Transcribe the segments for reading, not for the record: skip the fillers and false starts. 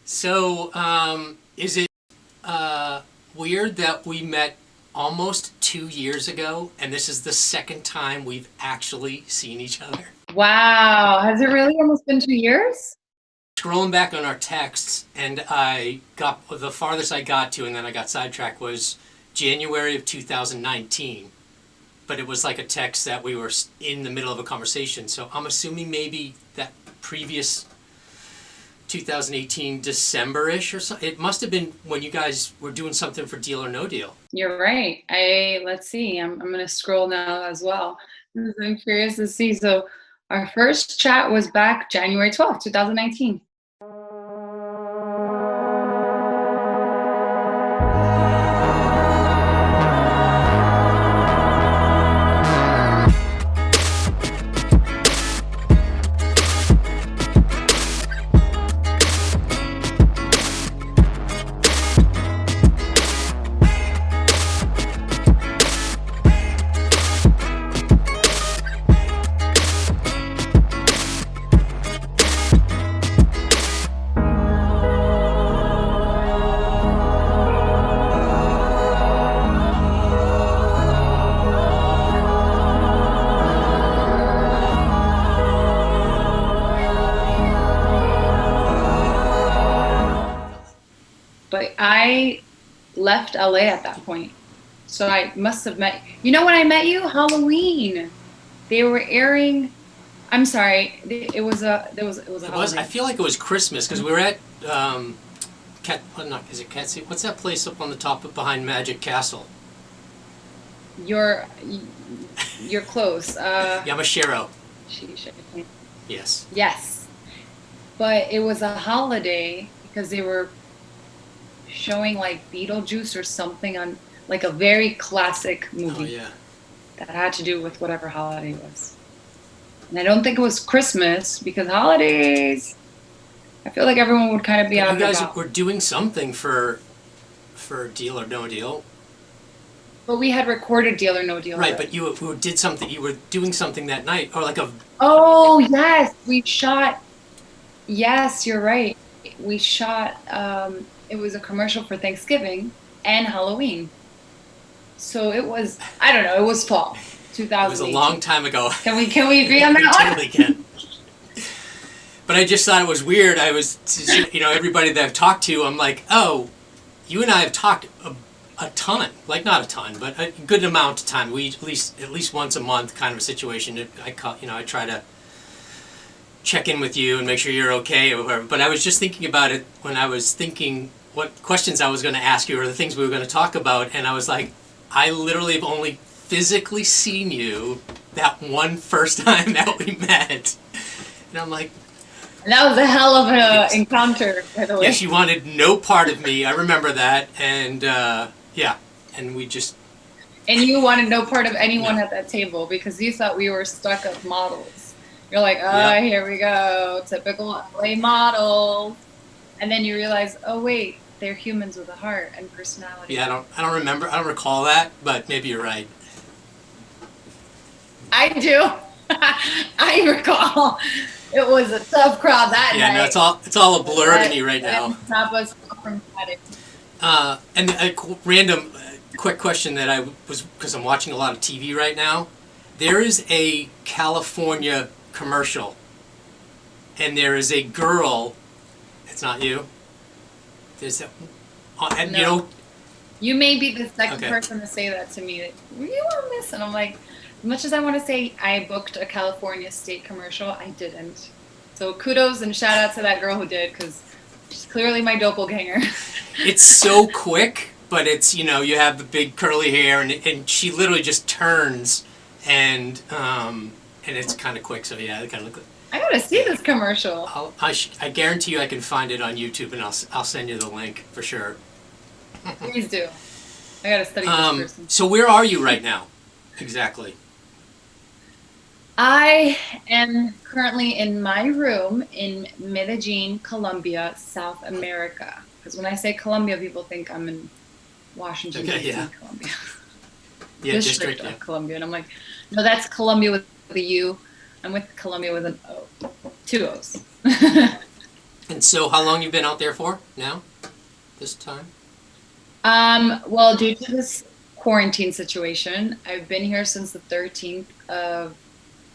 So, is it weird that we met almost 2 years ago, and this is the second time we've actually seen each other? Wow. Has it really almost been 2 years? Scrolling back on our texts, and I got the farthest I got to, and then I got sidetracked, was January of 2019. But it was like a text that we were in the middle of a conversation. So I'm assuming maybe that previous 2018 December-ish or so. It must have been when you guys were doing something for Deal or No Deal. You're right. Let's see. I'm gonna scroll now as well. I'm curious to see. So our first chat was back January 12th, 2019. But I left LA at that point. So I must have met, you know when I met you? Halloween. They were airing, I'm sorry, it was a It was. I holiday. feel like it was Christmas because we were at Cat. Well, not is it Cat? What's that place up on the top of behind Magic Castle? You're you're close. Yamashiro. Sheesh. Yes. Yes. But it was a holiday because they were showing like Beetlejuice or something on like a very classic Oh movie yeah. that had to do with whatever holiday it was. And I don't think it was Christmas because holidays, I feel like everyone would kind of be But out you and guys about. were doing something for Deal or No Deal. But we had recorded Deal or No Deal Right, but already. you did something. You were doing something that night, or like a. Oh, yes, we shot. Yes, you're right. We shot, it was a commercial for Thanksgiving and Halloween. So it was, I don't know, it was fall It was a long 2018. time ago. Can we agree on We that totally one? can. But I just thought it was weird. I was, everybody that I've talked to, I'm like, oh, you and I have talked a ton, like not a ton, but a good amount of time. We at least once a month kind of a situation. I try to check in with you and make sure you're okay or whatever. But I was just thinking about it when I was thinking what questions I was going to ask you or the things we were going to talk about, and I was like, I literally have only physically seen you that one first time that we met, and I'm like, And that was a hell of an yes, encounter, by the yes, way. you wanted no part of me. I remember that, and yeah, and we just And you wanted no part of anyone no, at that table because you thought we were stuck up models. You're like, yeah. oh, here we go, typical LA models. And then you realize, oh wait, they're humans with a heart and Yeah, personality. I don't remember, I don't recall that, but maybe you're right. I do. I recall it was a tough crowd that Yeah, no, it's night. all it's all a But blur to that me right now. didn't stop us from chatting. And a random quick question that I was, because I'm watching a lot of TV right now. There is a California commercial, and there is a girl. It's not you. There's a, and No. You may be the second okay. person to say that to me. Were you on this? And I'm like, as much as I want to say I booked a California state commercial, I didn't. So kudos and shout out to that girl who did because she's clearly my doppelganger. It's so quick, but it's you have the big curly hair, and she literally just turns, and it's kind of quick. So yeah, it kind of look. I gotta see Yeah, this commercial. I guarantee you I can find it on YouTube, and I'll send you the link for sure. Please do. I gotta study this person. So where are you right now? Exactly. I am currently in my room in Medellin, Colombia, South America. Because when I say Colombia, people think I'm in Washington, Okay. Yeah. D.C., Colombia. Yeah. District District. Yeah. of Columbia. And I'm like, no, that's Columbia with a U. I'm with Columbia with an O. Two O's. And so how long you been out there for now, this time? Well, due to this quarantine situation, I've been here since the 13th of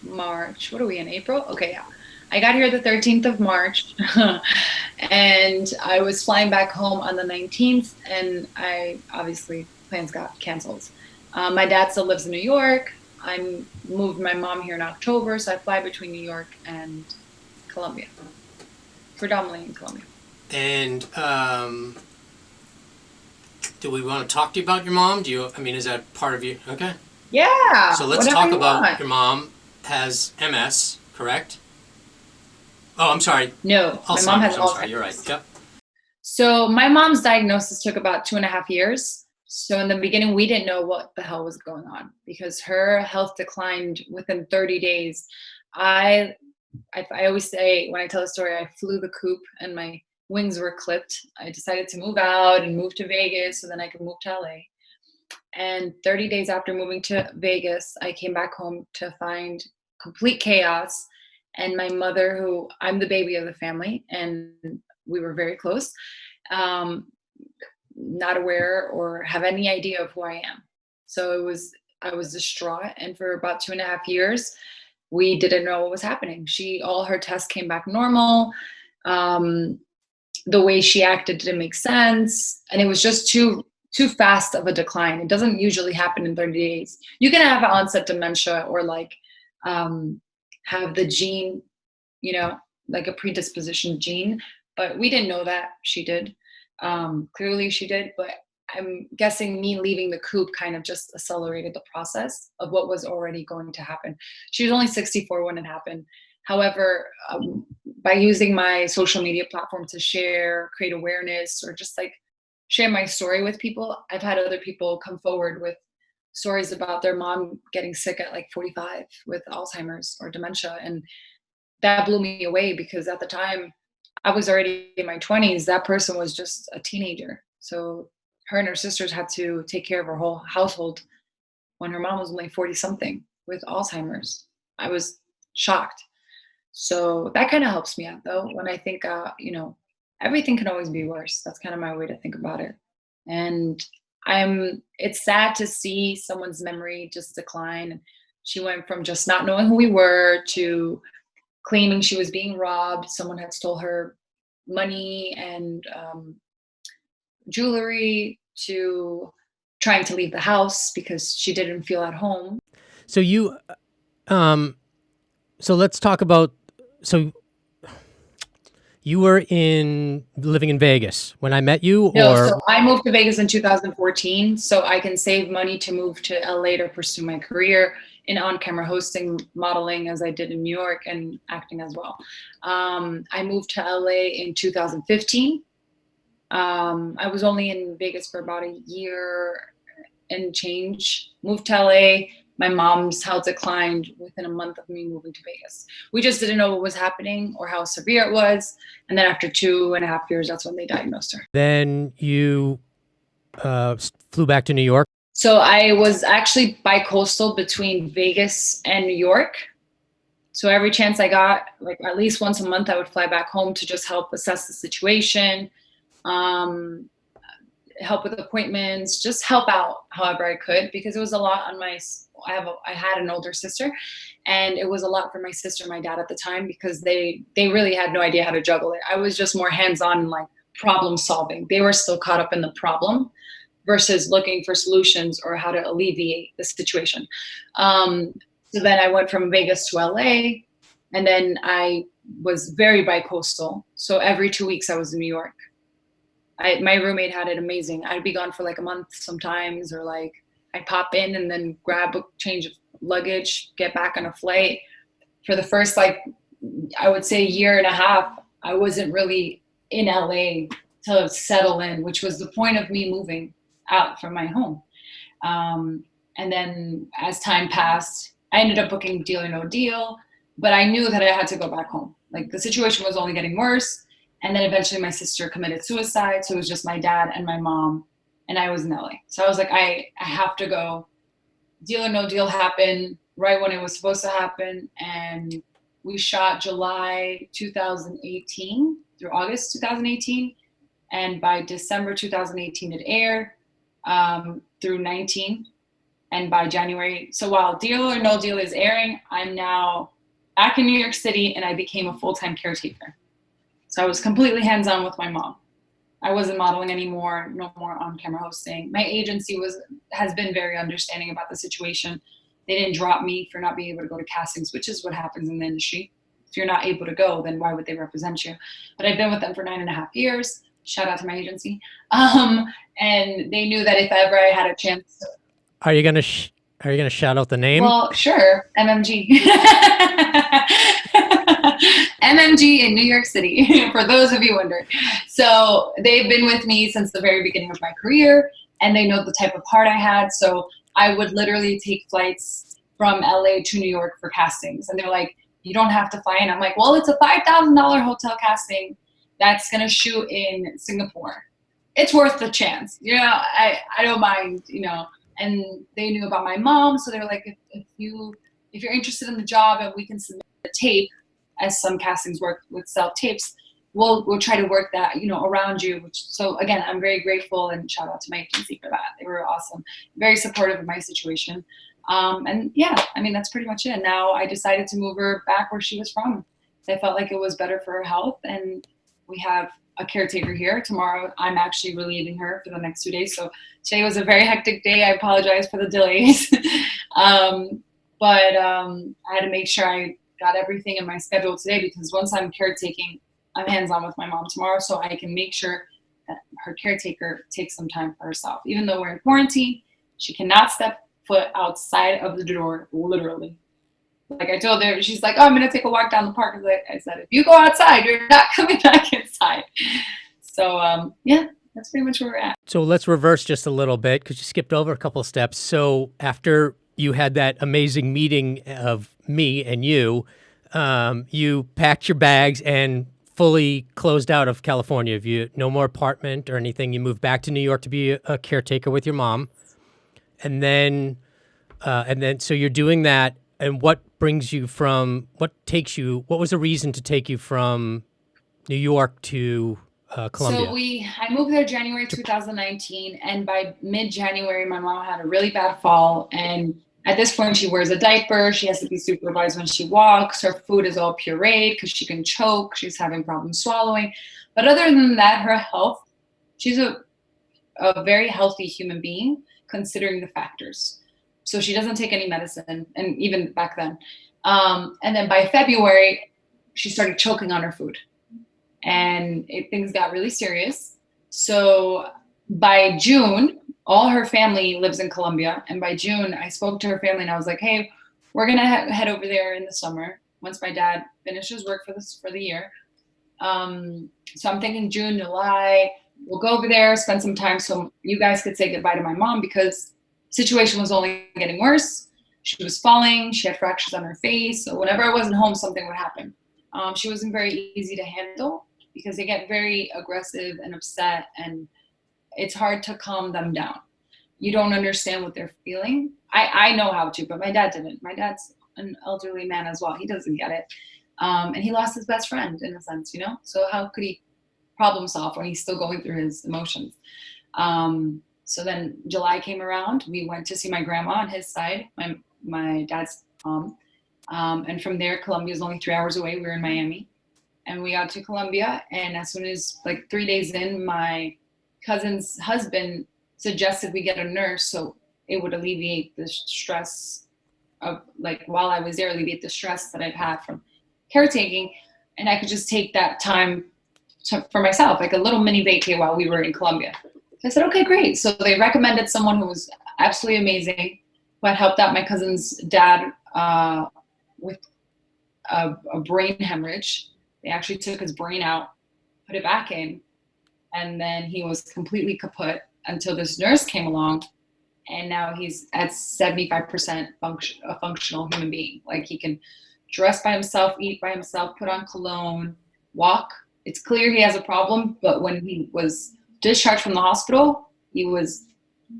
March. What are we in April? Okay, yeah. I got here the 13th of March and I was flying back home on the 19th and I obviously plans got canceled. My dad still lives in New York. I moved my mom here in October, so I fly between New York and Colombia, predominantly in Colombia. And do we want to talk to you about your mom? Is that part of you? Okay. Yeah, So let's whatever talk you about want. your mom has MS, correct? Oh, I'm sorry. No, my mom has Alzheimer's. I'm sorry. You're right. Alzheimer's. Yep. So my mom's diagnosis took about 2.5 years. So in the beginning, we didn't know what the hell was going on because her health declined within 30 days. I I always say when I tell the story, I flew the coop and my wings were clipped. I decided to move out and move to Vegas so then I could move to LA. And 30 days after moving to Vegas, I came back home to find complete chaos. And my mother, who I'm the baby of the family, and we were very close, um, not aware or have any idea of who I am. So I was distraught. And for about 2.5 years, we didn't know what was happening. All her tests came back normal. Um, the way she acted didn't make sense. And it was just too fast of a decline. It doesn't usually happen in 30 days. You can have onset dementia or like um, have the gene, you know, like a predisposition gene, but we didn't know that she did. Clearly she did, but I'm guessing me leaving the coop kind of just accelerated the process of what was already going to happen. She was only 64 when it happened. However, by using my social media platform to share, create awareness, or just like share my story with people, I've had other people come forward with stories about their mom getting sick at like 45 with Alzheimer's or dementia. And that blew me away because at the time I was already in my 20s. That person was just a teenager. So her and her sisters had to take care of her whole household when her mom was only 40 something with Alzheimer's. I was shocked. So that kind of helps me out though when I think, everything can always be worse. That's kind of my way to think about it. And it's sad to see someone's memory just decline. She went from just not knowing who we were to claiming she was being robbed. Someone had stole her money and jewelry to trying to leave the house because she didn't feel at home. So um, so let's talk about, so you were living in Vegas when I met you, No, or? so I moved to Vegas in 2014 so I can save money to move to LA to pursue my career in on-camera hosting, modeling as I did in New York and acting as well. I moved to LA in 2015. I was only in Vegas for about a year and change. Moved to LA. My mom's health declined within a month of me moving to Vegas. We just didn't know what was happening or how severe it was. And then after 2.5 years, that's when they diagnosed her. Then you flew back to New York. So I was actually bi-coastal between Vegas and New York. So every chance I got, like at least once a month, I would fly back home to just help assess the situation, um, help with appointments, just help out however I could because it was a lot on I had an older sister and it was a lot for my sister and my dad at the time because they really had no idea how to juggle it. I was just more hands-on like problem solving. They were still caught up in the problem versus looking for solutions or how to alleviate the situation. So then I went from Vegas to LA and then I was very bi-coastal. So every 2 weeks I was in New York. My roommate had it amazing. I'd be gone for like a month sometimes, or like I'd pop in and then grab a change of luggage, get back on a flight. For the first, like, I would say year and a half, I wasn't really in LA to settle in, which was the point of me moving out from my home. And then as time passed, I ended up booking Deal or No Deal, but I knew that I had to go back home. Like the situation was only getting worse. And then eventually my sister committed suicide. So it was just my dad and my mom and I was in LA. So I was like, I have to go. Deal or No Deal happened right when it was supposed to happen. And we shot July 2018. through August 2018. And by December 2018, it aired through 19. And by January, so while Deal or No Deal is airing, I'm now back in New York City, and I became a full-time caretaker. So I was completely hands-on with my mom. I wasn't modeling anymore, no more on-camera hosting. My agency has been very understanding about the situation. They didn't drop me for not being able to go to castings, which is what happens in the industry. If you're not able to go, then why would they represent you? But I've been with them for 9.5 years. Shout out to my agency. And they knew that if ever I had a chance to, Are you gonna shout out the name? well, sure, MMG. MMG in New York City, for those of you wondering. So they've been with me since the very beginning of my career, and they know the type of part I had. So I would literally take flights from LA to New York for castings. And they're like, you don't have to fly in. I'm like, well, it's a $5,000 hotel casting that's going to shoot in Singapore. It's worth the chance. You know, I don't mind, you know. And they knew about my mom, so they were like, if you're interested in the job and we can submit a tape, as some castings work with self tapes, we'll try to work that, you know, around you. So again, I'm very grateful, and shout out to my agency for that. They were awesome, very supportive of my situation. And yeah, I mean, that's pretty much it. Now I decided to move her back where she was from. I felt like it was better for her health, and we have a caretaker here. Tomorrow, I'm actually relieving her for the next 2 days. So today was a very hectic day. I apologize for the delays. But I had to make sure I got everything in my schedule today, because once I'm caretaking, I'm hands-on with my mom tomorrow, so I can make sure that her caretaker takes some time for herself. Even though we're in quarantine, she cannot step foot outside of the door, literally. Like I told her, she's like, oh, I'm going to take a walk down the park. I said, if you go outside, you're not coming back inside. So, yeah, that's pretty much where we're at. So let's reverse just a little bit, because you skipped over a couple of steps. So after you had that amazing meeting of me and you packed your bags and fully closed out of California. No more apartment or anything. You moved back to New York to be a caretaker with your mom. And then so you're doing that. And what was the reason to take you from New York to Colombia? So I moved there January 2019, and by mid-January, my mom had a really bad fall, and at this point, she wears a diaper. She has to be supervised when she walks. Her food is all pureed because she can choke. She's having problems swallowing. But other than that, her health, she's a very healthy human being, considering the factors. So she doesn't take any medicine, and even back then. And then by February, she started choking on her food. And things got really serious. So by June, all her family lives in Colombia. And by June, I spoke to her family and I was like, hey, we're going to head over there in the summer once my dad finishes work for the year. So I'm thinking June, July, we'll go over there, spend some time so you guys could say goodbye to my mom, because the situation was only getting worse. She was falling. She had fractures on her face. So whenever I wasn't home, something would happen. She wasn't very easy to handle because they get very aggressive and upset, and it's hard to calm them down. You don't understand what they're feeling. I know how to, but my dad didn't. My dad's an elderly man as well. He doesn't get it. And he lost his best friend in a sense, you know? So how could he problem solve when he's still going through his emotions? So then July came around. We went to see my grandma on his side, my dad's mom. And from there, Colombia is only 3 hours away. We were in Miami. And we got to Colombia. And as soon as, like 3 days in, my cousin's husband suggested we get a nurse so it would alleviate the stress of, like, while I was there, alleviate the stress that I've had from caretaking. And I could just take that time for myself, like a little mini vacay while we were in Colombia. So I said, okay, great. So they recommended someone who was absolutely amazing, who had helped out my cousin's dad with a brain hemorrhage. They actually took his brain out, put it back in, and then he was completely kaput until this nurse came along, and now he's at 75% a functional human being. Like, he can dress by himself, eat by himself, put on cologne, walk. It's clear he has a problem, but when he was discharged from the hospital, he was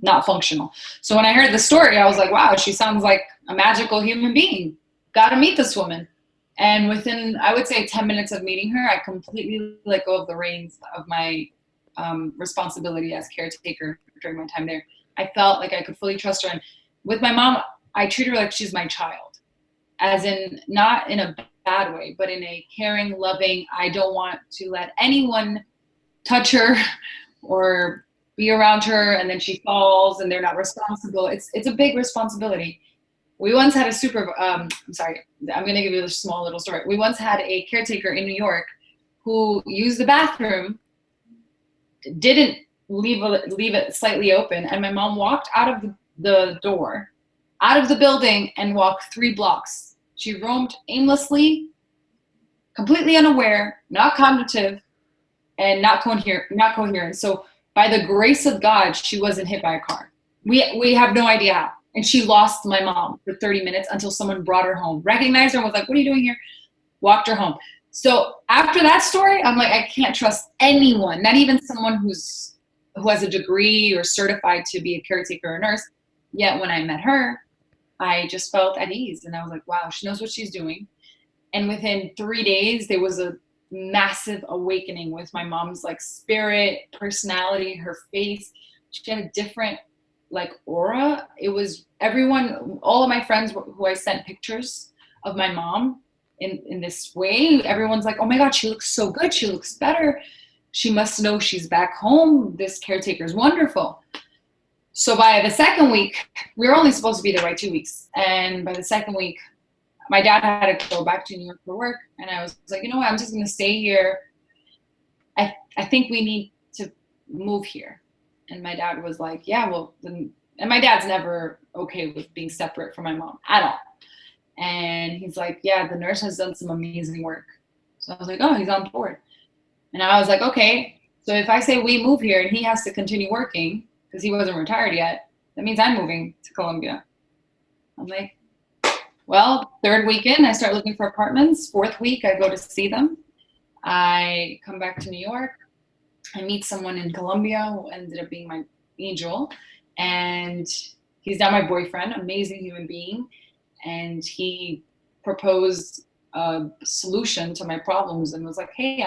not functional. So when I heard the story, I was like, wow, she sounds like a magical human being. Got to meet this woman. And within, I would say 10 minutes of meeting her, I completely let go of the reins of my responsibility as caretaker during my time there. I felt like I could fully trust her. And with my mom, I treat her like she's my child, as in not in a bad way, but in a caring, loving, I don't want to let anyone touch her or be around her and then she falls and they're not responsible. It's a big responsibility. We once had I'm sorry, I'm going to give you a small little story. We once had a caretaker in New York who used the bathroom, didn't leave it slightly open, and my mom walked out of the door, out of the building, and walked 3 blocks. She roamed aimlessly, completely unaware, not cognitive, and not coherent. So by the grace of God, she wasn't hit by a car. We have no idea how. And she lost my mom for 30 minutes until someone brought her home, recognized her and was like, what are you doing here? Walked her home. So after that story, I'm like, I can't trust anyone, not even someone who has a degree or certified to be a caretaker or nurse. Yet when I met her, I just felt at ease. And I was like, wow, she knows what she's doing. And within 3 days, there was a massive awakening with my mom's like spirit, personality, her face. She had a different like aura. It was everyone, all of my friends who I sent pictures of my mom in this way, everyone's like, oh my God, she looks so good. She looks better. She must know she's back home. This caretaker is wonderful. So by the second week, we were only supposed to be there by 2 weeks. And by the second week, my dad had to go back to New York for work. And I was like, you know what, I'm just going to stay here. I think we need to move here. And my dad was like, yeah, well, then, and my dad's never okay with being separate from my mom at all. And he's like, yeah, the nurse has done some amazing work. So I was like, oh, he's on board. And I was like, okay, so if I say we move here and he has to continue working because he wasn't retired yet, that means I'm moving to Colombia. I'm like, well, 3rd weekend, I start looking for apartments. 4th week, I go to see them. I come back to New York. I meet someone in Colombia who ended up being my angel. And he's now my boyfriend, amazing human being. And he proposed a solution to my problems and was like, hey,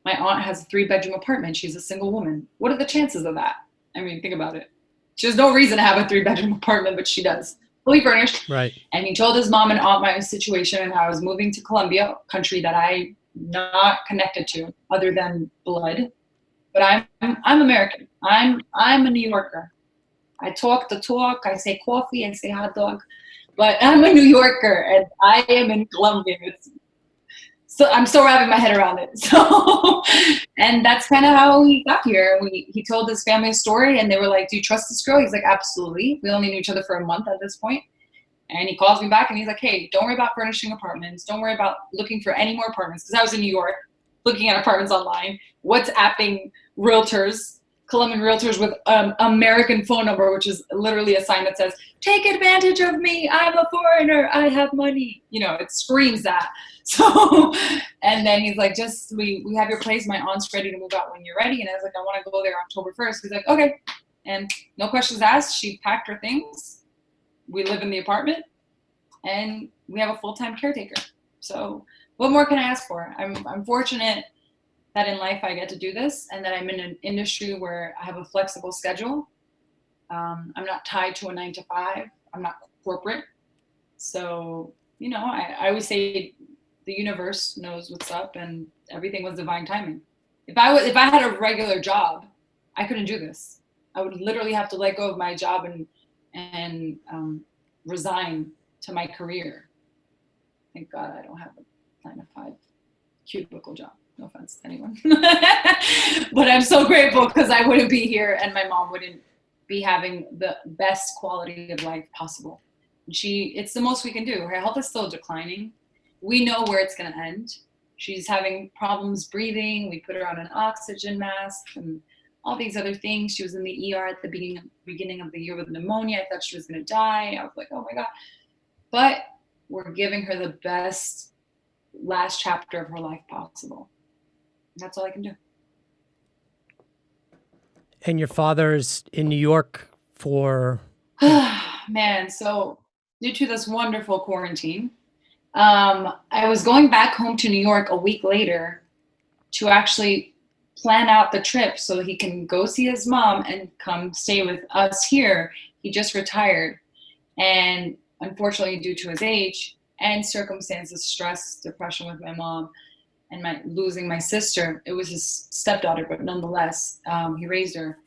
my aunt has a 3-bedroom apartment. She's a single woman. What are the chances of that? I mean, think about it. She has no reason to have a 3-bedroom apartment, but she does. Fully furnished. Right. And he told his mom and aunt my situation and how I was moving to Colombia, a country that I'm not connected to other than blood. But I'm American. I'm a New Yorker. I talk the talk. I say coffee. I say hot dog. But I'm a New Yorker, and I am in Colombia. So I'm still wrapping my head around it. So, and that's kind of how we got here. He told his family a story, and they were like, "Do you trust this girl?" He's like, "Absolutely." We only knew each other for a month at this point. And he calls me back, and he's like, "Hey, don't worry about furnishing apartments. Don't worry about looking for any more apartments." Because I was in New York, looking at apartments online, WhatsApping realtors, Colombian realtors with American phone number, which is literally a sign that says, "Take advantage of me. I'm a foreigner. I have money." You know, it screams that. So, and then he's like, we have your place. My aunt's ready to move out when you're ready. And I was like, I want to go there October 1st. He's like, okay. And no questions asked. She packed her things. We live in the apartment and we have a full-time caretaker. So what more can I ask for? I'm fortunate that in life I get to do this and that I'm in an industry where I have a flexible schedule. I'm not tied to a 9-to-5. I'm not corporate. So, you know, I always say the universe knows what's up and everything was divine timing. If I had a regular job, I couldn't do this. I would literally have to let go of my job and resign to my career. Thank God I don't have a 9-to-5 cubicle job. No offense to anyone. But I'm so grateful because I wouldn't be here and my mom wouldn't be having the best quality of life possible. And it's the most we can do. Her health is still declining. We know where it's going to end. She's having problems breathing. We put her on an oxygen mask and all these other things. She was in the ER at the beginning of the year with pneumonia. I thought she was going to die. I was like, oh my God. But we're giving her the best last chapter of her life possible. That's all I can do. And your father's in New York for... Man, so due to this wonderful quarantine, I was going back home to New York a week later to actually plan out the trip so he can go see his mom and come stay with us here. He just retired. And unfortunately, due to his age and circumstances, stress, depression with my mom, and losing my sister, it was his stepdaughter, but nonetheless, he raised her.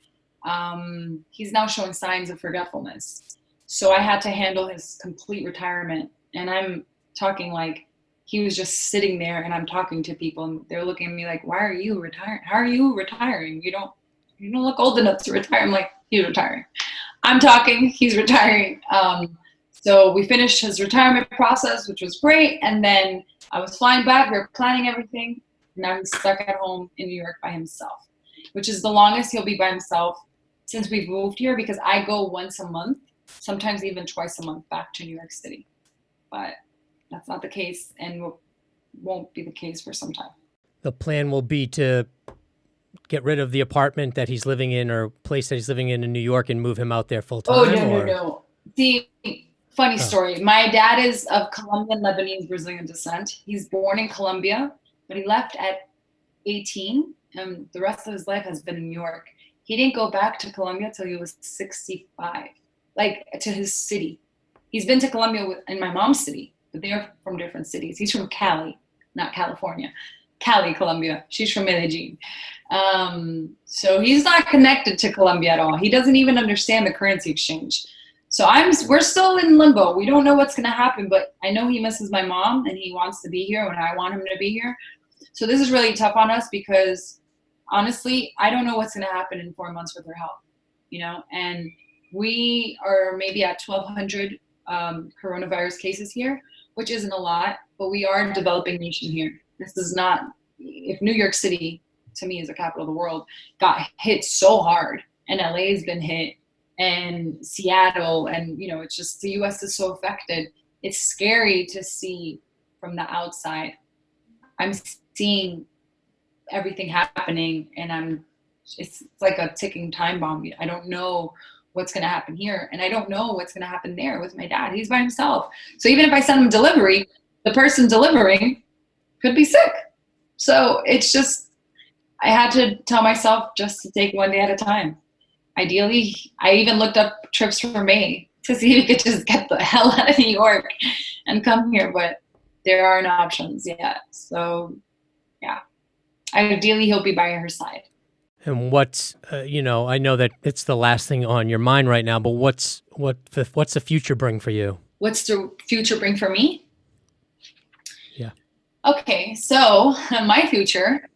He's now showing signs of forgetfulness. So I had to handle his complete retirement. And I'm talking like he was just sitting there and I'm talking to people and they're looking at me like, why are you retiring? How are you retiring? You don't look old enough to retire. I'm like, he's retiring. I'm talking, he's retiring. So we finished his retirement process, which was great. And then I was flying back, we were planning everything. Now he's stuck at home in New York by himself, which is the longest he'll be by himself since we've moved here, because I go once a month, sometimes even twice a month back to New York City. But that's not the case and won't be the case for some time. The plan will be to get rid of the apartment that he's living in or place that he's living in New York and move him out there full time? Oh, no. The funny story. My dad is of Colombian, Lebanese, Brazilian descent. He's born in Colombia, but he left at 18 and the rest of his life has been in New York. He didn't go back to Colombia till he was 65, like to his city. He's been to Colombia in my mom's city, but they're from different cities. He's from Cali, not California. Cali, Colombia. She's from Medellin. So he's not connected to Colombia at all. He doesn't even understand the currency exchange. So we're still in limbo. We don't know what's going to happen, but I know he misses my mom and he wants to be here when I want him to be here. So this is really tough on us because honestly, I don't know what's going to happen in 4 months with her health, and we are maybe at 1,200 coronavirus cases here, which isn't a lot, but we are a developing nation here. This is not, if New York City, to me, is the capital of the world, got hit so hard, and LA has been hit, and Seattle, and, it's just the US is so affected. It's scary to see from the outside. I'm seeing everything happening, and it's like a ticking time bomb. I don't know what's going to happen here, and I don't know what's going to happen there with my dad. He's by himself. So even if I send him delivery, the person delivering could be sick. So it's just, I had to tell myself just to take one day at a time. Ideally, I even looked up trips for May to see if we could just get the hell out of New York and come here, but there aren't options yet. So yeah, ideally he'll be by her side. And what's, I know that it's the last thing on your mind right now, but what's the future bring for you? What's the future bring for me? Yeah. Okay, so my future,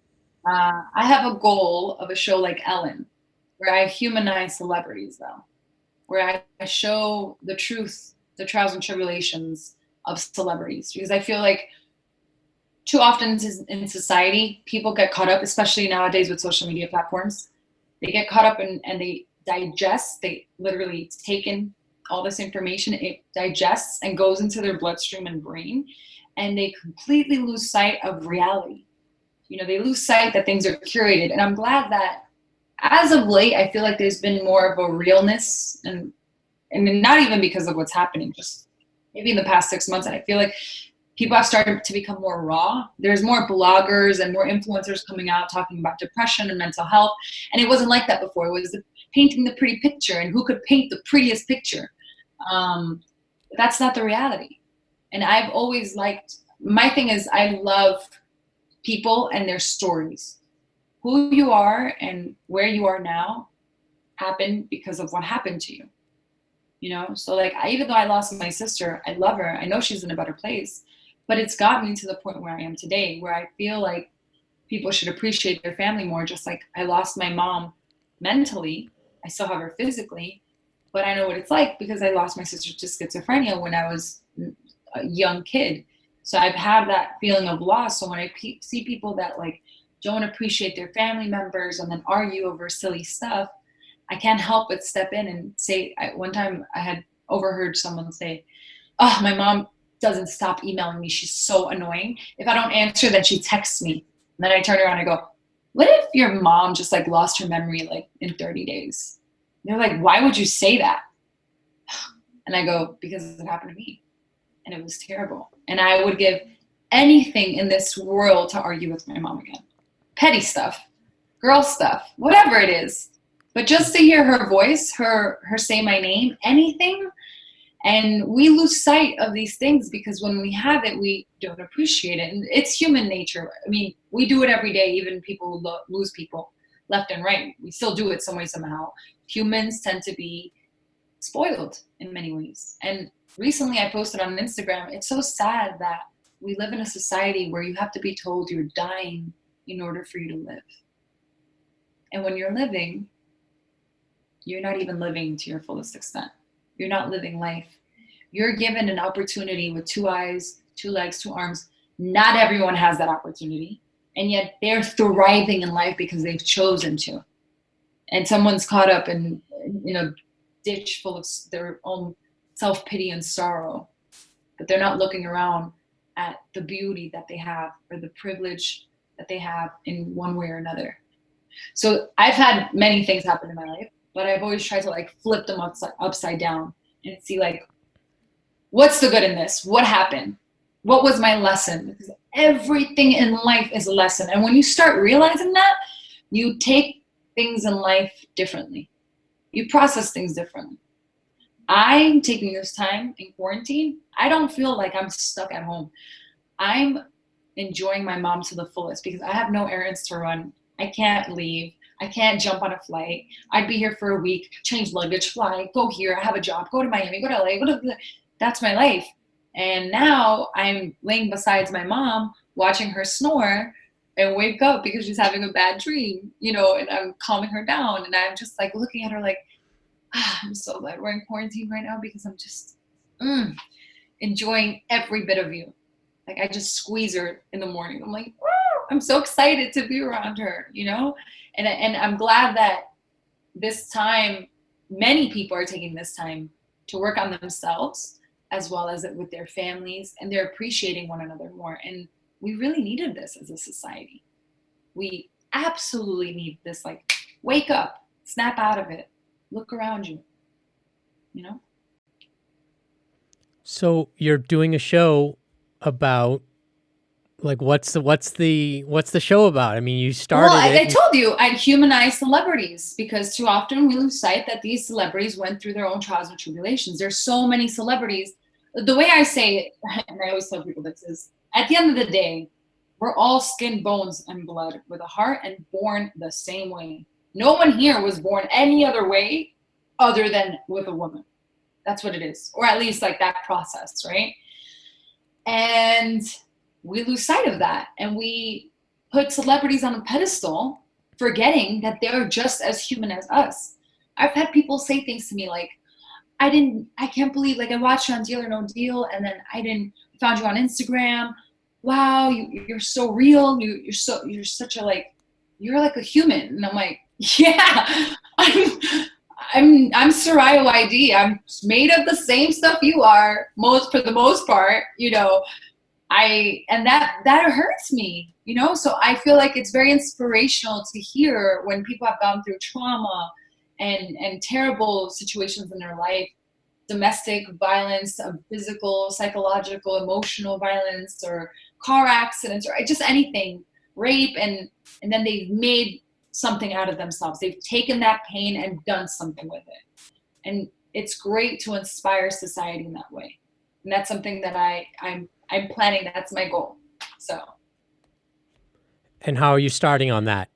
I have a goal of a show like Ellen, where I humanize celebrities, though, where I show the truth, the trials and tribulations of celebrities, because I feel like too often in society, people get caught up, especially nowadays with social media platforms. They get caught up and they digest, they literally take in all this information, it digests and goes into their bloodstream and brain, and they completely lose sight of reality. They lose sight that things are curated. And I'm glad that as of late, I feel like there's been more of a realness, and not even because of what's happening, just maybe in the past 6 months. And I feel like people have started to become more raw. There's more bloggers and more influencers coming out talking about depression and mental health. And it wasn't like that before. It was painting the pretty picture and who could paint the prettiest picture. That's not the reality. And I've always my thing is I love people and their stories. Who you are and where you are now happened because of what happened to you. So even though I lost my sister, I love her. I know she's in a better place. But it's got me to the point where I am today, where I feel like people should appreciate their family more, just like I lost my mom mentally. I still have her physically, but I know what it's like because I lost my sister to schizophrenia when I was a young kid. So I've had that feeling of loss. So when I see people that don't appreciate their family members and then argue over silly stuff, I can't help but step in and say, one time I had overheard someone say, "Oh, my mom doesn't stop emailing me. She's so annoying. If I don't answer, then she texts me." And then I turn around and I go, "What if your mom just lost her memory in 30 days? And they're like, "Why would you say that?" And I go, "Because it happened to me." and it was terrible. And I would give anything in this world to argue with my mom again. Petty stuff, girl stuff, whatever it is. But just to hear her voice, her say my name, anything. And we lose sight of these things because when we have it, we don't appreciate it. And it's human nature. I mean, we do it every day. Even people lose people left and right. We still do it some way, somehow. Humans tend to be spoiled in many ways. And recently I posted on Instagram, it's so sad that we live in a society where you have to be told you're dying in order for you to live. And when you're living, you're not even living to your fullest extent. You're not living life. You're given an opportunity with 2 eyes, 2 legs, 2 arms. Not everyone has that opportunity. And yet they're thriving in life because they've chosen to. And someone's caught up in a ditch full of their own self-pity and sorrow. But they're not looking around at the beauty that they have or the privilege that they have in one way or another. So I've had many things happen in my life, but I've always tried to like flip them upside down and see like, what's the good in this? What happened? What was my lesson? Because everything in life is a lesson. And when you start realizing that, you take things in life differently. You process things differently. I'm taking this time in quarantine. I don't feel like I'm stuck at home. I'm enjoying my mom to the fullest because I have no errands to run. I can't leave. I can't jump on a flight. I'd be here for a week, change luggage, fly, go here, I have a job, go to Miami, go to LA, that's my life. And now I'm laying beside my mom, watching her snore and wake up because she's having a bad dream, and I'm calming her down. And I'm just like looking at her like, I'm so glad we're in quarantine right now because I'm just enjoying every bit of you. Like I just squeeze her in the morning. I'm like, I'm so excited to be around her, And I'm glad that this time, many people are taking this time to work on themselves as well as with their families, and they're appreciating one another more. And we really needed this as a society. We absolutely need this, like, wake up, snap out of it, look around you, So you're doing a show about like what's the show about? I mean, you started. Well, I told you I'd humanize celebrities because too often we lose sight that these celebrities went through their own trials and tribulations. There's so many celebrities. The way I say it, and I always tell people this, is at the end of the day, we're all skin, bones, and blood with a heart and born the same way. No one here was born any other way other than with a woman. That's what it is. Or at least like that process, right? And we lose sight of that. And we put celebrities on a pedestal, forgetting that they're just as human as us. I've had people say things to me like, I can't believe, like I watched you on Deal or No Deal, and then found you on Instagram. Wow, you're so real. You're such a you're like a human. And I'm like, yeah, I'm Soraya Yd. I'm made of the same stuff you are, for the most part, and that hurts me, so I feel like it's very inspirational to hear when people have gone through trauma and terrible situations in their life, domestic violence, physical, psychological, emotional violence, or car accidents, or just anything, rape, and then they've made something out of themselves. They've taken that pain and done something with it. And it's great to inspire society in that way. And that's something that I'm planning. That's my goal. So. And how are you starting on that?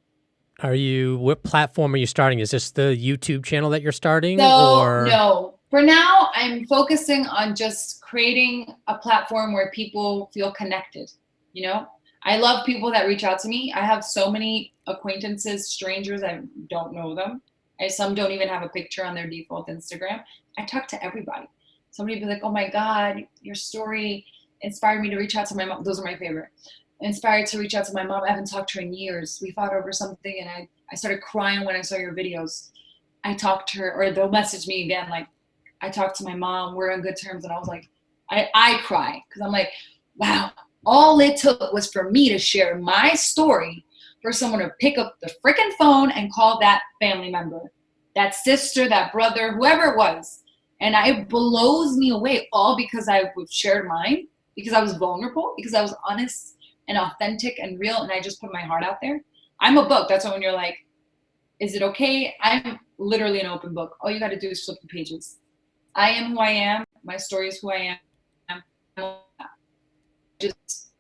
What platform are you starting? Is this the YouTube channel that you're starting? No. For now, I'm focusing on just creating a platform where people feel connected. I love people that reach out to me. I have so many acquaintances, strangers, I don't know them. Some don't even have a picture on their default Instagram. I talk to everybody. Somebody be like, oh my God, your story inspired me to reach out to my mom. Those are my favorite. Inspired to reach out to my mom. I haven't talked to her in years. We fought over something and I started crying when I saw your videos. I talked to her, or they'll message me again, like, I talked to my mom, we're on good terms. And I was like, I cry because I'm like, wow, all it took was for me to share my story for someone to pick up the freaking phone and call that family member, that sister, that brother, whoever it was. And it blows me away, all because I shared mine, because I was vulnerable, because I was honest and authentic and real, and I just put my heart out there. I'm a book. That's why when you're like, is it okay? I'm literally an open book. All you got to do is flip the pages. I am who I am. My story is who I am. Just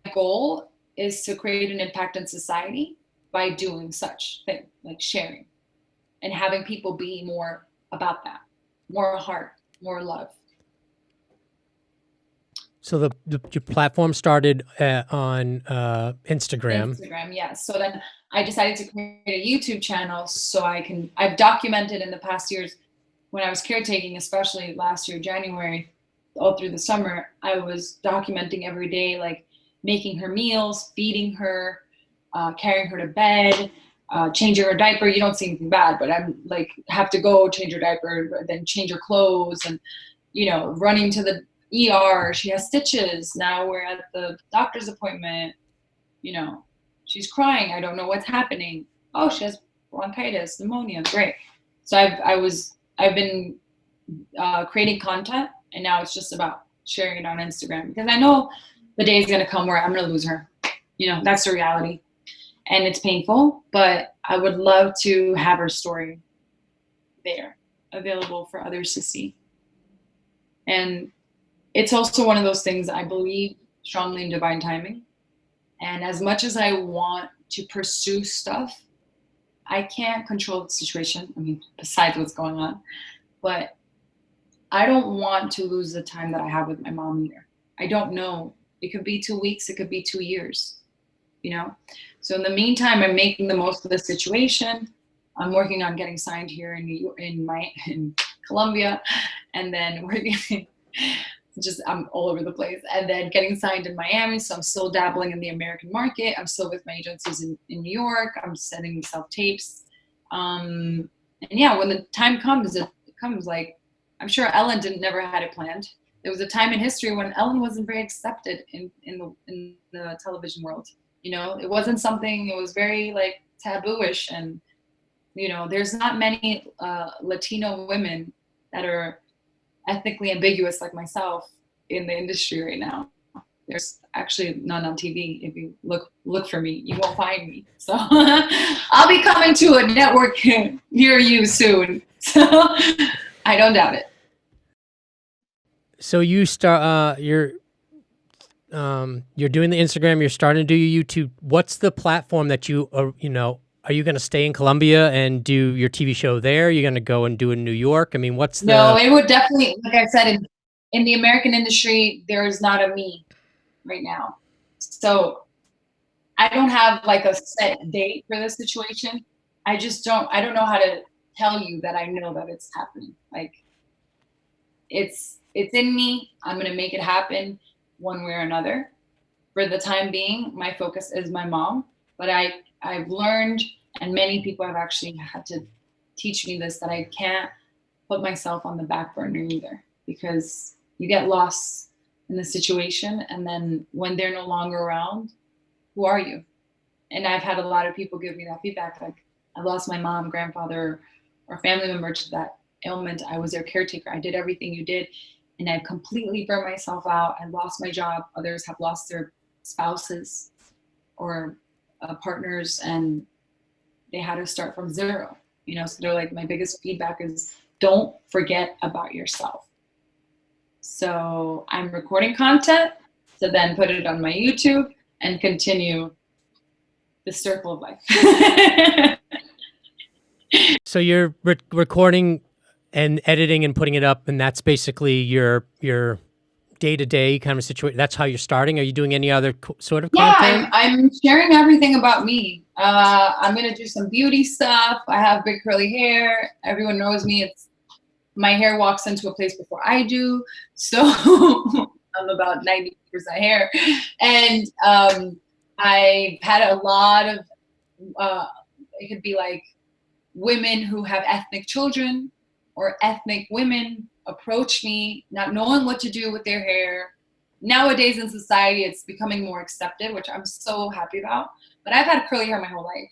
my goal is to create an impact in society by doing such thing, like sharing and having people be more about that, more heart, more love. So your platform started on Instagram. Instagram, yes. So then I decided to create a YouTube channel so I've documented in the past years when I was caretaking, especially last year, January, all through the summer, I was documenting every day, like making her meals, feeding her, carrying her to bed, changing her diaper. You don't see anything bad, but I'm like, have to go change her diaper, then change her clothes, and, running to the ER. She has stitches. Now we're at the doctor's appointment. She's crying. I don't know what's happening. Oh, she has bronchitis, pneumonia. Great. So I've been creating content, and now it's just about sharing it on Instagram, because I know the day is going to come where I'm going to lose her. That's the reality, and it's painful, but I would love to have her story there available for others to see. And it's also one of those things, I believe strongly in divine timing. And as much as I want to pursue stuff, I can't control the situation. I mean, besides what's going on, but I don't want to lose the time that I have with my mom either. I don't know. It could be 2 weeks. It could be 2 years, So in the meantime, I'm making the most of the situation. I'm working on getting signed here in Colombia, and then working I'm all over the place, and then getting signed in Miami. So I'm still dabbling in the American market. I'm still with my agencies in New York. I'm sending myself tapes. And yeah, when the time comes, it comes. Like, I'm sure Ellen never had it planned. There was a time in history when Ellen wasn't very accepted in the television world. It wasn't something, it was very like taboo-ish. And, there's not many Latino women that are ethnically ambiguous like myself in the industry right now. There's actually none on TV. If you look for me, you won't find me. So I'll be coming to a network near you soon. So I don't doubt it. So you start you're doing the Instagram, you're starting to do your YouTube. What's the platform that are you going to stay in Colombia and do your TV show there? You're going to go and do it in New York? I mean, No, it would definitely, like I said, in the American industry, there is not a me right now. So I don't have like a set date for this situation. I don't know how to tell you that I know that it's happening. Like, it's in me. I'm going to make it happen one way or another. For the time being, my focus is my mom, but I've learned, and many people have actually had to teach me this, that I can't put myself on the back burner either, because you get lost in the situation, and then when they're no longer around, who are you? And I've had a lot of people give me that feedback, like, I lost my mom, grandfather, or family member to that ailment. I was their caretaker. I did everything you did, and I've completely burnt myself out. I lost my job. Others have lost their spouses or partners, and they had to start from zero. So they're like, my biggest feedback is, don't forget about yourself. So I'm recording content to then put it on my YouTube and continue the circle of life. So you're recording and editing and putting it up, and that's basically your day-to-day kind of situation. That's how you're starting. Are you doing any other sort of content? Yeah, I'm sharing everything about me. I'm going to do some beauty stuff. I have big curly hair. Everyone knows me. My hair walks into a place before I do. So I'm about 90% hair. And I've had a lot of, it could be like women who have ethnic children or ethnic women approach me not knowing what to do with their hair. Nowadays in society, it's becoming more accepted, which I'm so happy about. But I've had curly hair my whole life.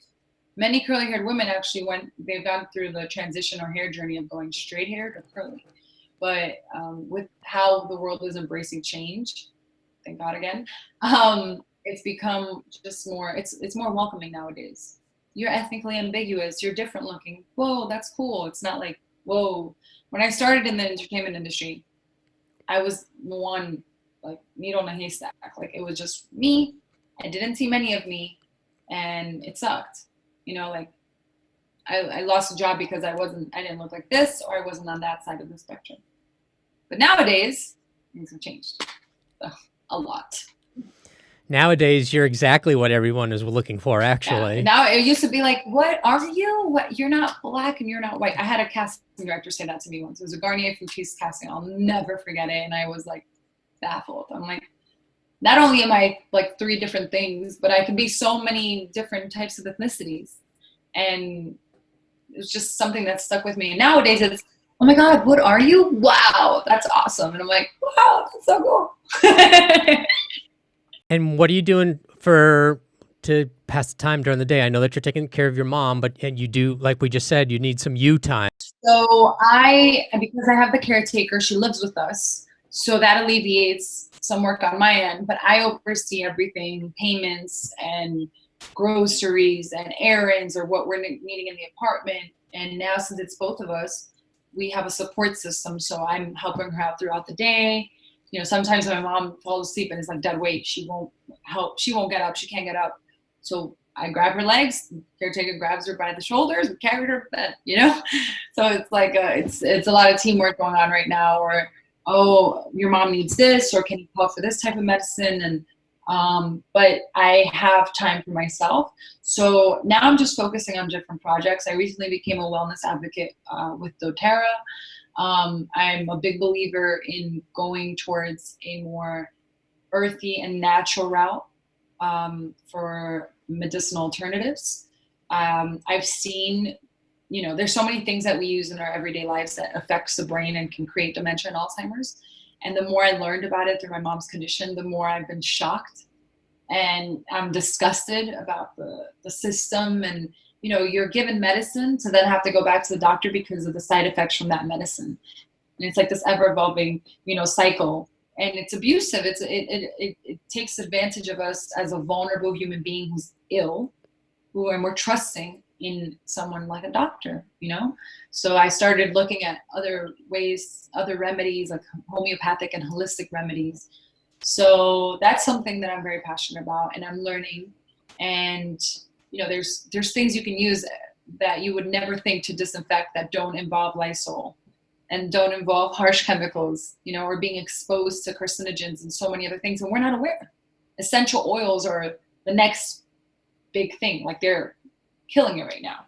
Many curly haired women actually they've gone through the transition or hair journey of going straight hair to curly. But with how the world is embracing change, thank God again, it's become just more, it's more welcoming nowadays. You're ethnically ambiguous, you're different looking. Whoa, that's cool. It's not like, whoa. When I started in the entertainment industry, I was one like needle in a haystack. Like it was just me. I didn't see many of me, and it sucked. You know, like I lost a job because I didn't look like this, or I wasn't on that side of the spectrum. But nowadays, things have changed a lot. Nowadays, you're exactly what everyone is looking for, actually. Yeah. Now it used to be like, what are you? What, you're not black and you're not white. I had a casting director say that to me once. It was a Garnier Fructis casting. I'll never forget it. And I was like baffled. I'm like, not only am I like 3 different things, but I can be so many different types of ethnicities. And it's just something that stuck with me. And nowadays it's, oh my God, what are you? Wow, that's awesome. And I'm like, wow, that's so cool. And what are you doing to pass the time during the day? I know that you're taking care of your mom, and you do, like we just said, you need some you time. So because I have the caretaker, she lives with us. So that alleviates some work on my end, but I oversee everything, payments and groceries and errands or what we're needing in the apartment. And now since it's both of us, we have a support system. So I'm helping her out throughout the day. You know, sometimes my mom falls asleep and it's like dead weight. She won't help. She won't get up. She can't get up. So I grab her legs. The caretaker grabs her by the shoulders. We carry her to bed. You know, so it's like it's a lot of teamwork going on right now. Or, oh, your mom needs this, or can you call for this type of medicine? And but I have time for myself. So now I'm just focusing on different projects. I recently became a wellness advocate with doTERRA. I'm a big believer in going towards a more earthy and natural route for medicinal alternatives. I've seen, you know, there's so many things that we use in our everyday lives that affects the brain and can create dementia and Alzheimer's. And the more I learned about it through my mom's condition, the more I've been shocked. And I'm disgusted about the system. And, you know, you're given medicine to then have to go back to the doctor because of the side effects from that medicine. And it's like this ever evolving, you know, cycle. And it's abusive. It takes advantage of us as a vulnerable human being who's ill, and we're trusting in someone like a doctor, you know? So I started looking at other ways, other remedies, like homeopathic and holistic remedies. So that's something that I'm very passionate about and I'm learning. And, you know, there's things you can use that you would never think to disinfect that don't involve Lysol and don't involve harsh chemicals, you know, or being exposed to carcinogens and so many other things. And we're not aware. Essential oils are the next big thing. Like they're killing it right now.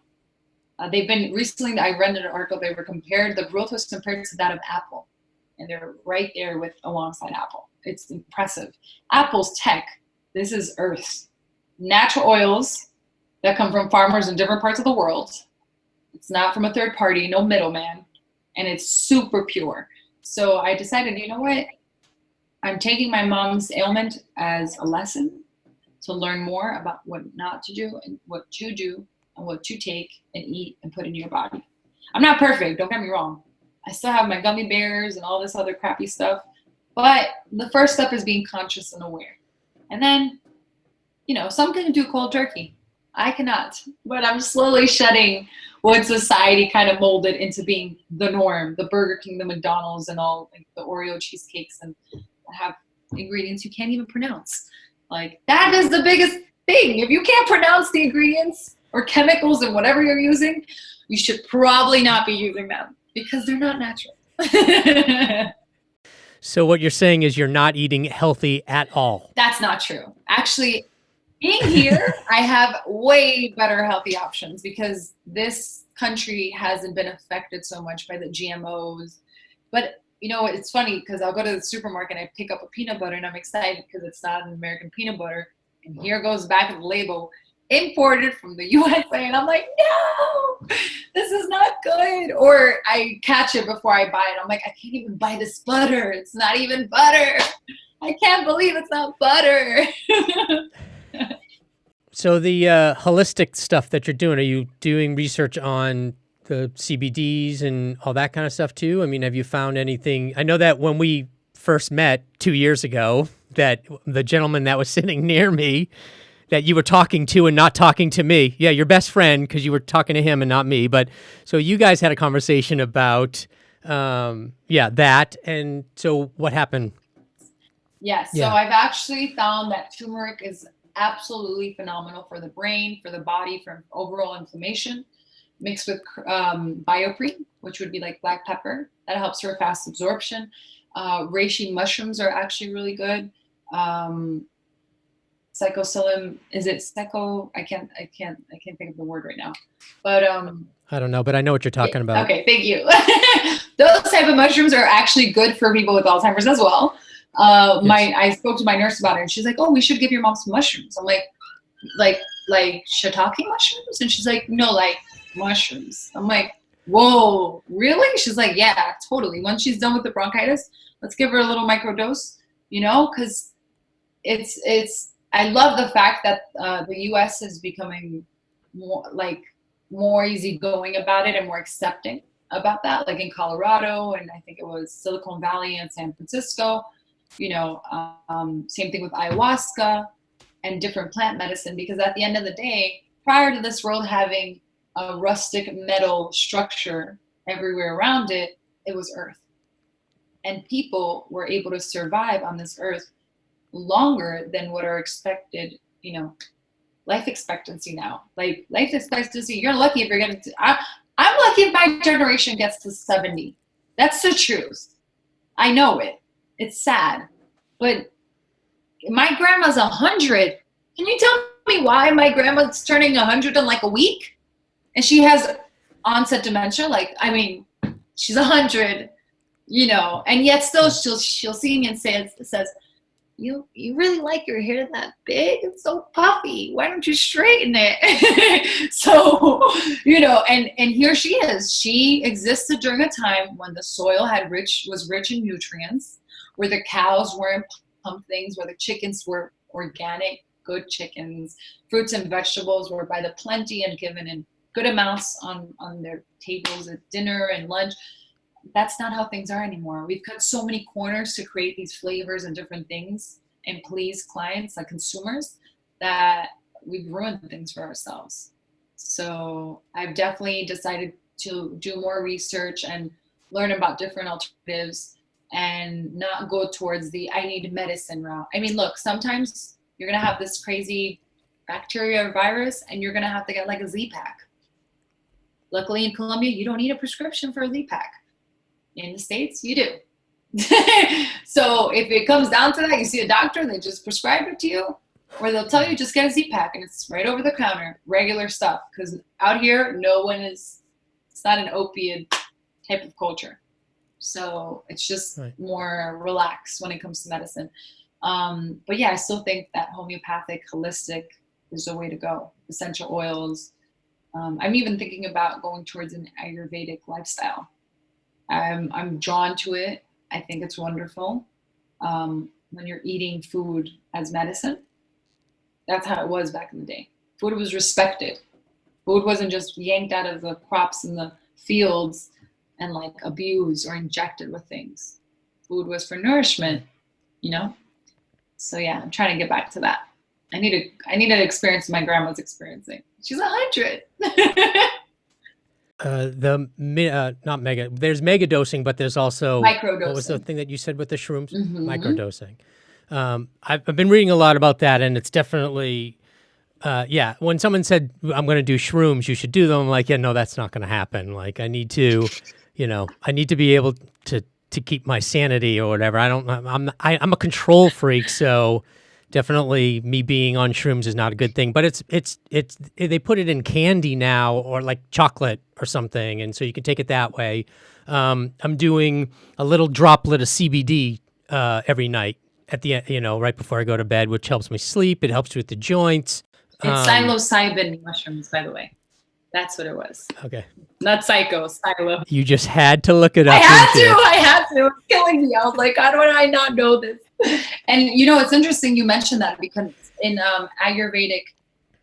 They've been recently, I read an article, they were compared, the growth was compared to that of Apple. And they're right there with alongside Apple. It's impressive. Apple's tech, this is Earth. Natural oils that come from farmers in different parts of the world. It's not from a third party, no middleman. And it's super pure. So I decided, you know what? I'm taking my mom's ailment as a lesson to learn more about what not to do and what to do and what to take and eat and put in your body. I'm not perfect, don't get me wrong. I still have my gummy bears and all this other crappy stuff. But the first step is being conscious and aware. And then, you know, some can do cold turkey. I cannot. But I'm slowly shedding what society kind of molded into being the norm. The Burger King, the McDonald's, and all like the Oreo cheesecakes and have ingredients you can't even pronounce. Like, that is the biggest thing. If you can't pronounce the ingredients or chemicals and whatever you're using, you should probably not be using them because they're not natural. So what you're saying is you're not eating healthy at all. That's not true. Actually, being here, I have way better healthy options because this country hasn't been affected so much by the GMOs. But you know, it's funny because I'll go to the supermarket and I pick up a peanut butter and I'm excited because it's not an American peanut butter. And here goes back the label, imported from the USA. And I'm like, no, this is not good. Or I catch it before I buy it. I'm like, I can't even buy this butter. It's not even butter. I can't believe it's not butter. So the holistic stuff that you're doing, are you doing research on the CBDs and all that kind of stuff too? I mean, have you found anything? I know that when we first met 2 years ago, that the gentleman that was sitting near me, that you were talking to and not talking to me. Yeah, your best friend, because you were talking to him and not me. But so you guys had a conversation about, that. And so what happened? Yes. Yeah. So I've actually found that turmeric is absolutely phenomenal for the brain, for the body, for overall inflammation. Mixed with bioprene, which would be like black pepper, that helps for fast absorption. Reishi mushrooms are actually really good. Psychopsilum, is it psycho? I can't think of the word right now. But I don't know, but I know what you're talking about. Okay, thank you. Those type of mushrooms are actually good for people with Alzheimer's as well. Yes. I spoke to my nurse about it, and she's like, "Oh, we should give your mom some mushrooms." I'm like shiitake mushrooms, and she's like, "No, like mushrooms." I'm like, "Whoa, really?" She's like, "Yeah, totally. Once she's done with the bronchitis, let's give her a little microdose, because it's. I love the fact that the U.S. is becoming more easygoing about it and more accepting about that. Like in Colorado, and I think it was Silicon Valley and San Francisco. Same thing with ayahuasca and different plant medicine. Because at the end of the day, prior to this world having a rustic metal structure everywhere around it, it was earth, and people were able to survive on this earth longer than what are expected, life expectancy now. Like life expectancy, you're lucky if you're getting to, I'm lucky if my generation gets to 70. That's the truth. I know it. It's sad. But my grandma's 100. Can you tell me why my grandma's turning 100 in like a week? And she has onset dementia. She's 100, and yet still she'll see me and says, You really like your hair that big? It's so puffy. Why don't you straighten it? So, and here she is. She existed during a time when the soil was rich in nutrients, where the cows weren't pump things, where the chickens were organic, good chickens. Fruits and vegetables were by the plenty and given in good amounts on their tables at dinner and lunch. That's not how things are anymore. We've cut so many corners to create these flavors and different things and please clients, like consumers, that we've ruined things for ourselves. So I've definitely decided to do more research and learn about different alternatives and not go towards the I need medicine route. I mean, look, sometimes you're going to have this crazy bacteria or virus and you're going to have to get like a Z-Pack. Luckily in Colombia, you don't need a prescription for a Z-Pack. In the States, you do. So if it comes down to that, you see a doctor, they just prescribe it to you, or they'll tell you just get a Z-Pack and it's right over the counter, regular stuff. Because out here, it's not an opiate type of culture. So it's just more relaxed when it comes to medicine. But yeah, I still think that homeopathic, holistic is the way to go. Essential oils. I'm even thinking about going towards an Ayurvedic lifestyle. I'm drawn to it. I think it's wonderful. When you're eating food as medicine, that's how it was back in the day. Food was respected. Food wasn't just yanked out of the crops in the fields and like abused or injected with things. Food was for nourishment, So yeah, I'm trying to get back to that. I need to experience my grandma's experiencing. She's 100. Not mega. There's mega dosing, but there's also microdosing. What was the thing that you said with the shrooms? Mm-hmm. Microdosing. I've been reading a lot about that, and it's definitely, when someone said, I'm going to do shrooms, you should do them, I'm like, yeah, no, that's not going to happen. Like, I need to be able to keep my sanity or whatever. I'm a control freak, so definitely me being on shrooms is not a good thing. But it's they put it in candy now or like chocolate or something, and so you can take it that way. I'm doing a little droplet of CBD every night at the end, right before I go to bed, which helps me sleep. It helps with the joints. It's psilocybin mushrooms, by the way. That's what it was. Okay. Not psycho. You just had to look it up. I had to. It was killing me. I was like, how do I not know this? And it's interesting you mentioned that, because in Ayurvedic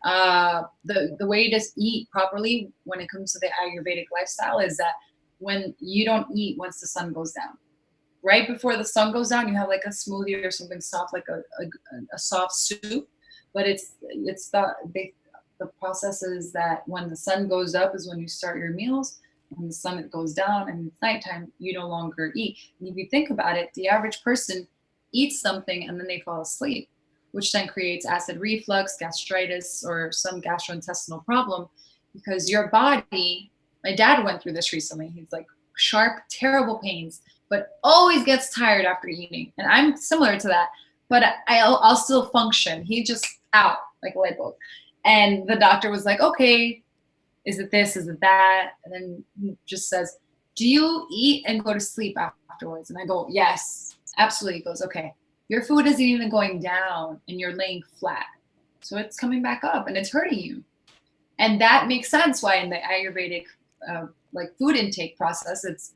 The way to eat properly when it comes to the Ayurvedic lifestyle is that when you don't eat once the sun goes down. Right before the sun goes down, you have like a smoothie or something soft, like a soft soup. But the process is that when the sun goes up is when you start your meals. When the sun goes down and it's nighttime, you no longer eat. And if you think about it, the average person eats something and then they fall asleep, which then creates acid reflux, gastritis, or some gastrointestinal problem because your body, my dad went through this recently. He's like sharp, terrible pains, but always gets tired after eating. And I'm similar to that, but I'll still function. He just out like a light bulb. And the doctor was like, okay, is it this? Is it that? And then he just says, do you eat and go to sleep afterwards? And I go, yes, absolutely. He goes, okay, your food isn't even going down and you're laying flat. So it's coming back up and it's hurting you. And that makes sense why in the Ayurvedic like food intake process, it's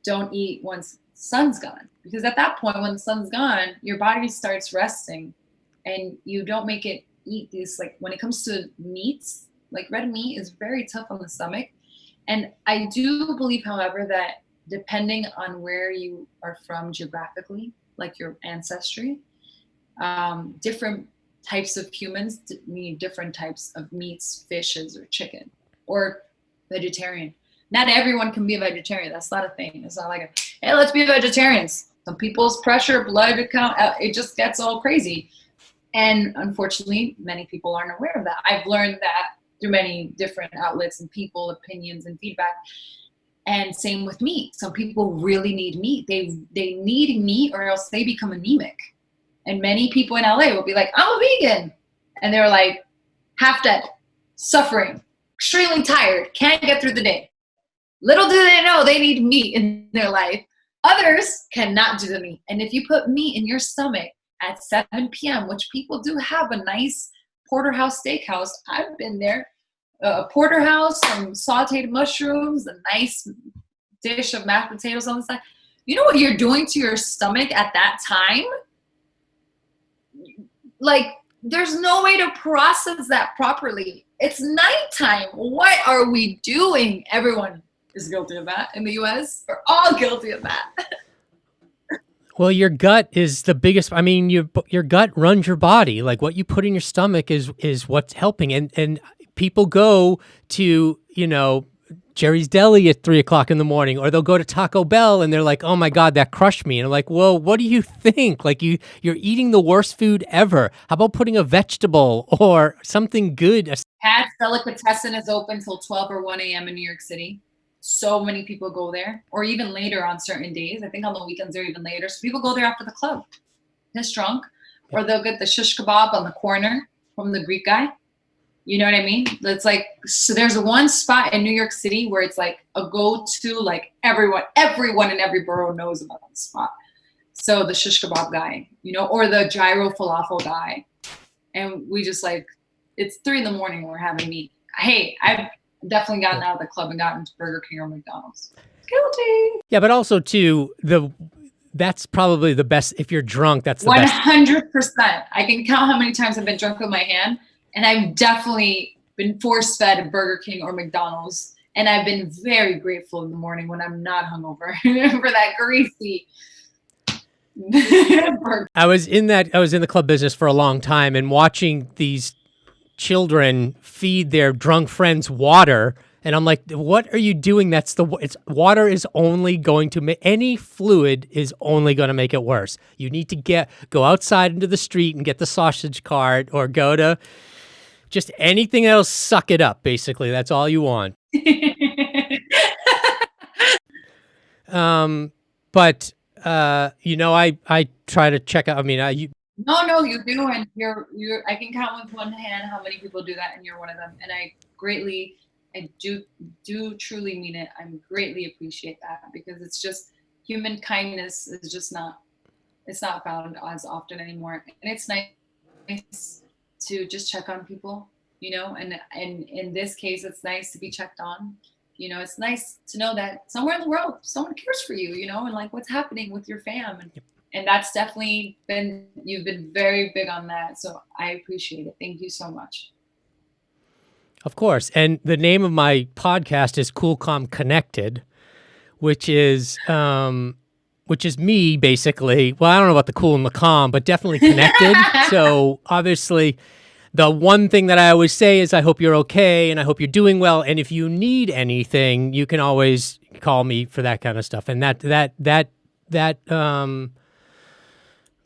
don't eat once the sun's gone. Because at that point, when the sun's gone, your body starts resting and you don't make it eat these, like when it comes to meats, like red meat is very tough on the stomach. And I do believe, however, that depending on where you are from geographically, like your ancestry, different types of humans need different types of meats, fishes, or chicken, or vegetarian. Not everyone can be a vegetarian. That's not a thing. It's not like, hey, let's be vegetarians. Some people's pressure, blood count, it just gets all crazy. And unfortunately, many people aren't aware of that. I've learned that through many different outlets and people, opinions, and feedback. And same with meat. Some people really need meat. They need meat or else they become anemic. And many people in LA will be like, I'm a vegan. And they're like half dead, suffering, extremely tired, can't get through the day. Little do they know they need meat in their life. Others cannot do the meat. And if you put meat in your stomach at 7 p.m., which people do have a nice porterhouse steakhouse. I've been there. A porterhouse, some sauteed mushrooms, a nice dish of mashed potatoes on the side. You know what you're doing to your stomach at that time? Like, there's no way to process that properly. It's nighttime. What are we doing? Everyone is guilty of that in the US. We're all guilty of that. Well, your gut is the biggest. I mean, your gut runs your body. Like what you put in your stomach is what's helping. And people go to, Jerry's Deli at 3:00 in the morning, or they'll go to Taco Bell and they're like, "Oh my God, that crushed me." And I'm like, "Well, what do you think? Like you're eating the worst food ever. How about putting a vegetable or something good?" Pat's Delicatessen is open till 12 or 1 a.m. in New York City. So many people go there, or even later on certain days. I think on the weekends they're even later. So people go there after the club, piss drunk, or they'll get the shish kebab on the corner from the Greek guy. You know what I mean? It's like, so there's one spot in New York City where it's like a go-to, like everyone in every borough knows about the spot. So the shish kebab guy, or the gyro falafel guy. And we just like, it's 3 a.m. and we're having meat. Hey, I've definitely gotten out of the club and gotten to Burger King or McDonald's. Guilty. Yeah, but also too, that's probably the best. If you're drunk, that's the 100%. I can count how many times I've been drunk with my hand, and I've definitely been force-fed at Burger King or McDonald's, and I've been very grateful in the morning when I'm not hungover for that greasy. I was in the club business for a long time, and watching these children feed their drunk friends water, and I'm like, what are you doing? Water is only going to make, any fluid is only going to make it worse. You need to go outside into the street and get the sausage cart, or go to just anything that'll suck it up. Basically, that's all you want. But I try to check out. I mean, No, you do, and you're. I can count with one hand how many people do that, and you're one of them. And I do truly mean it. I greatly appreciate that, because it's just human kindness is just not. It's not found as often anymore, and it's nice to just check on people, And in this case, it's nice to be checked on. It's nice to know that somewhere in the world, someone cares for you, and like what's happening with your fam. And that's definitely you've been very big on that. So I appreciate it. Thank you so much. Of course. And the name of my podcast is Cool Calm Connected, which is me basically. Well, I don't know about the cool and the calm, but definitely connected. So obviously the one thing that I always say is I hope you're okay and I hope you're doing well. And if you need anything, you can always call me for that kind of stuff. And that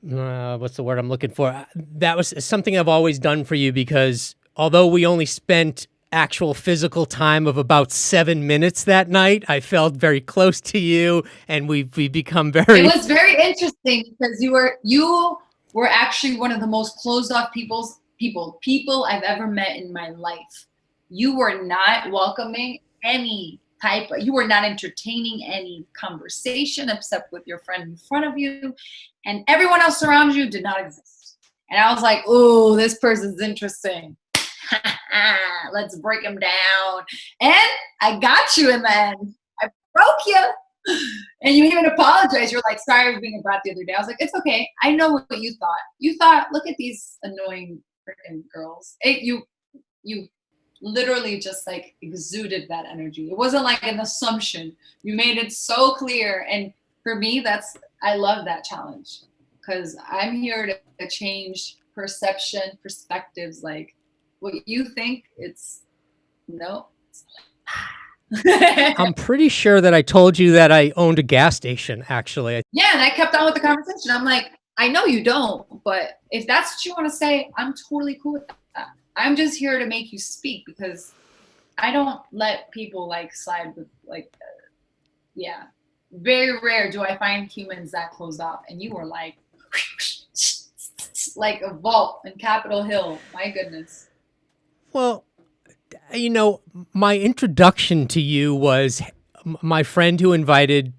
what's the word I'm looking for? That was something I've always done for you, because although we only spent actual physical time of about 7 minutes that night, I felt very close to you, and we've become very. It was very interesting because you were actually one of the most closed off people I've ever met in my life. You were not welcoming you were not entertaining any conversation except with your friend in front of you, and everyone else around you did not exist. And I was like, oh, this person's interesting. Let's break him down. And I got you in the end. I broke you. And you even apologized. You're like, sorry, I was being a brat the other day. I was like, it's okay. I know what you thought. You thought, look at these annoying freaking girls. You literally just like exuded that energy. It wasn't like an assumption. You made it so clear. And for me, I love that challenge, because I'm here to change perspectives. Like, what you think, it's no. I'm pretty sure that I told you that I owned a gas station, actually. Yeah, and I kept on with the conversation. I'm like, I know you don't, but if that's what you want to say, I'm totally cool with that. I'm just here to make you speak, because I don't let people like slide with like, yeah. Very rare do I find humans that closed off, and you were like a vault in Capitol Hill. My goodness. Well, my introduction to you was my friend who invited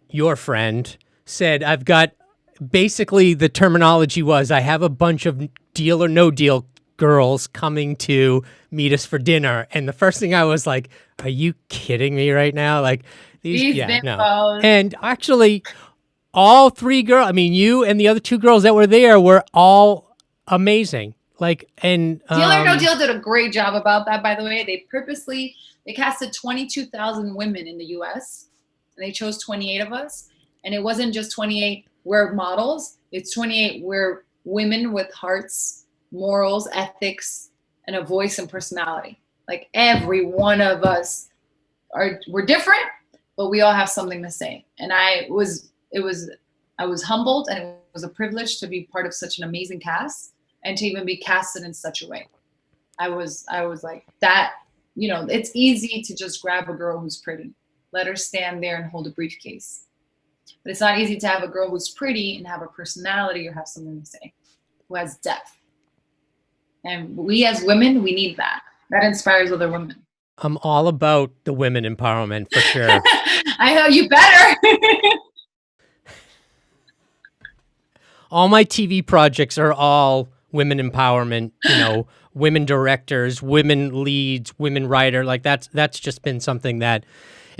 your friend said, I've got, basically the terminology was, I have a bunch of deal or no deal girls coming to meet us for dinner. And the first thing I was like, are you kidding me right now? Like these no. And actually all three girls, you and the other two girls that were there were all amazing. Like, and Deal or No Deal did a great job about that, by the way. They casted 22,000 women in the US, and they chose 28 of us. And it wasn't just 28 we're models, it's 28 we're women with hearts, morals, ethics, and a voice and personality. Like, every one of us we're different, but we all have something to say. And I was humbled, and it was a privilege to be part of such an amazing cast, and to even be casted in such a way. I was like that, it's easy to just grab a girl who's pretty, let her stand there and hold a briefcase. But it's not easy to have a girl who's pretty and have a personality or have something to say, who has depth. And we as women, we need that. That inspires other women. I'm all about the women empowerment, for sure. I know, you better. All my TV projects are all women empowerment, women directors, women leads, women writer. Like that's just been something that,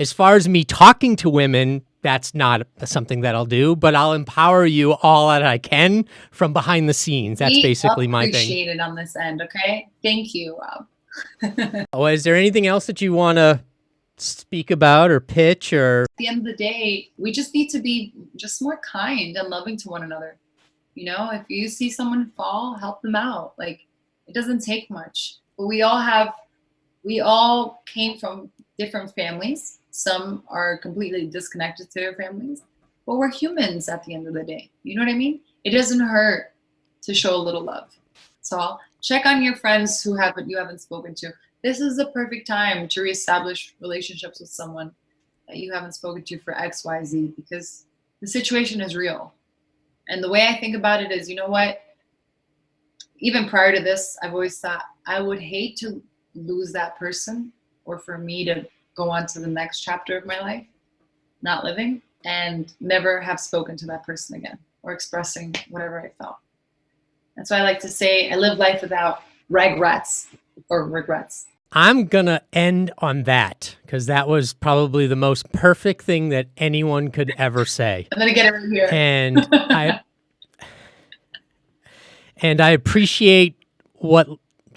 as far as me talking to women, that's not something that I'll do, but I'll empower you all that I can from behind the scenes. That's basically my thing. Appreciate it on this end. Okay. Thank you, Rob. Oh, is there anything else that you want to speak about or pitch? Or at the end of the day, we just need to be just more kind and loving to one another. If you see someone fall, help them out. Like, it doesn't take much. But we all came from different families. Some are completely disconnected to their families, but we're humans at the end of the day. You know what I mean? It doesn't hurt to show a little love. So check on your friends you haven't spoken to. This is the perfect time to reestablish relationships with someone that you haven't spoken to for X, Y, Z, because the situation is real. And the way I think about it is, you know what? Even prior to this, I've always thought I would hate to lose that person, or for me to go on to the next chapter of my life, not living, and never have spoken to that person again or expressing whatever I felt. That's why I like to say I live life without regrets. I'm going to end on that, because that was probably the most perfect thing that anyone could ever say. I'm going to get it right here. And I appreciate what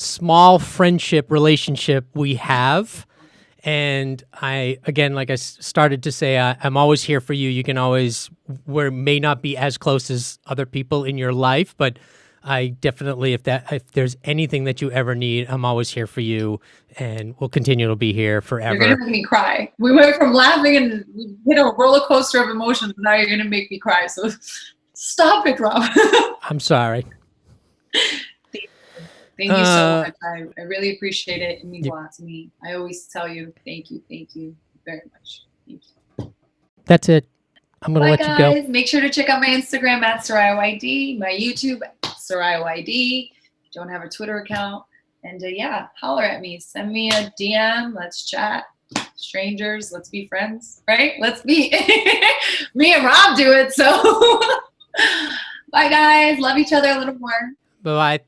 small friendship relationship we have. And I, again, like I started to say, I'm always here for you. You can always, we may not be as close as other people in your life, but I definitely, if there's anything that you ever need, I'm always here for you, and we'll continue to be here forever. You're gonna make me cry. We went from laughing and we hit a roller coaster of emotions. Now you're gonna make me cry. So stop it, Rob. I'm sorry. Thank you so much. I really appreciate it. It means a lot to me. I always tell you, thank you very much. Thank you. That's it. I'm going to let you go. Guys, make sure to check out my Instagram at Soraya Yd, my YouTube, Soraya Yd. Don't have a Twitter account. And yeah, holler at me. Send me a DM. Let's chat. Strangers, let's be friends, right? Let's be. Me and Rob do it, so. Bye, guys. Love each other a little more. Bye-bye.